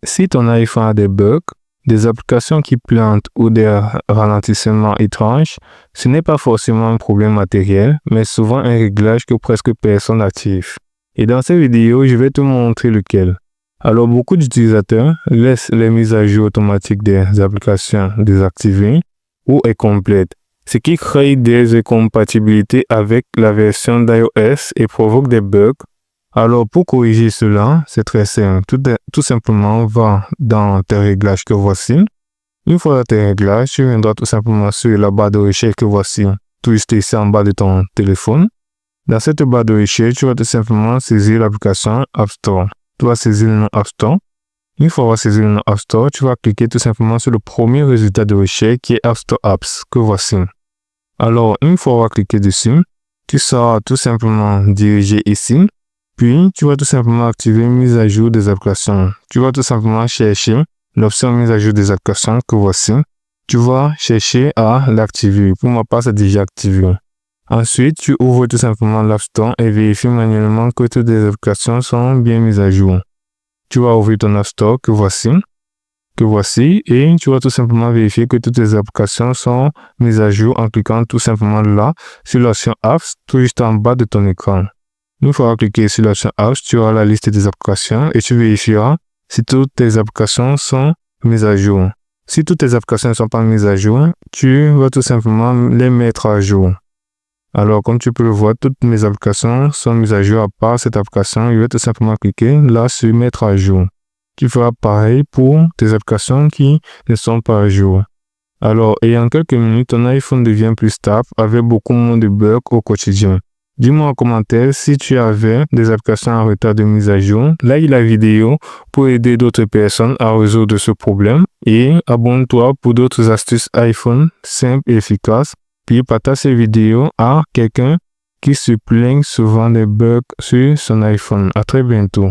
Si ton iPhone a des bugs, des applications qui plantent ou des ralentissements étranges, ce n'est pas forcément un problème matériel, mais souvent un réglage que presque personne n'active. Et dans cette vidéo, je vais te montrer lequel. Alors, beaucoup d'utilisateurs laissent les mises à jour automatiques des applications désactivées ou incomplètes, ce qui crée des incompatibilités avec la version d'iOS et provoque des bugs. Alors, pour corriger cela, c'est très simple. Tout simplement, va dans tes réglages que voici. Une fois dans tes réglages, tu viendras tout simplement sur la barre de recherche que voici, tout juste ici en bas de ton téléphone. Dans cette barre de recherche, tu vas tout simplement saisir l'application App Store. Tu vas saisir le nom App Store. Une fois avoir saisi le nom App Store, tu vas cliquer tout simplement sur le premier résultat de recherche qui est App Store Apps que voici. Alors, une fois avoir cliqué dessus, tu seras tout simplement dirigé ici. Puis, tu vas tout simplement activer mise à jour des applications. Tu vas tout simplement chercher l'option mise à jour des applications que voici. Tu vas chercher à l'activer. Pour ma part, c'est déjà activé. Ensuite, tu ouvres tout simplement l'App Store et vérifie manuellement que toutes les applications sont bien mises à jour. Tu vas ouvrir ton App Store que voici, et tu vas tout simplement vérifier que toutes les applications sont mises à jour en cliquant tout simplement là sur l'option Apps, tout juste en bas de ton écran. Une fois cliquer sur l'option Apps, tu auras la liste des applications et tu vérifieras si toutes tes applications sont mises à jour. Si toutes tes applications ne sont pas mises à jour, tu vas tout simplement les mettre à jour. Alors, comme tu peux le voir, toutes mes applications sont mises à jour à part cette application. Je vais tout simplement cliquer là sur mettre à jour. Tu feras pareil pour tes applications qui ne sont pas à jour. Alors, et en quelques minutes, ton iPhone devient plus stable avec beaucoup moins de bugs au quotidien. Dis-moi en commentaire si tu avais des applications en retard de mise à jour. Like la vidéo pour aider d'autres personnes à résoudre ce problème. Et abonne-toi pour d'autres astuces iPhone simples et efficaces. Puis partage cette vidéo à quelqu'un qui se plaigne souvent des bugs sur son iPhone. À très bientôt.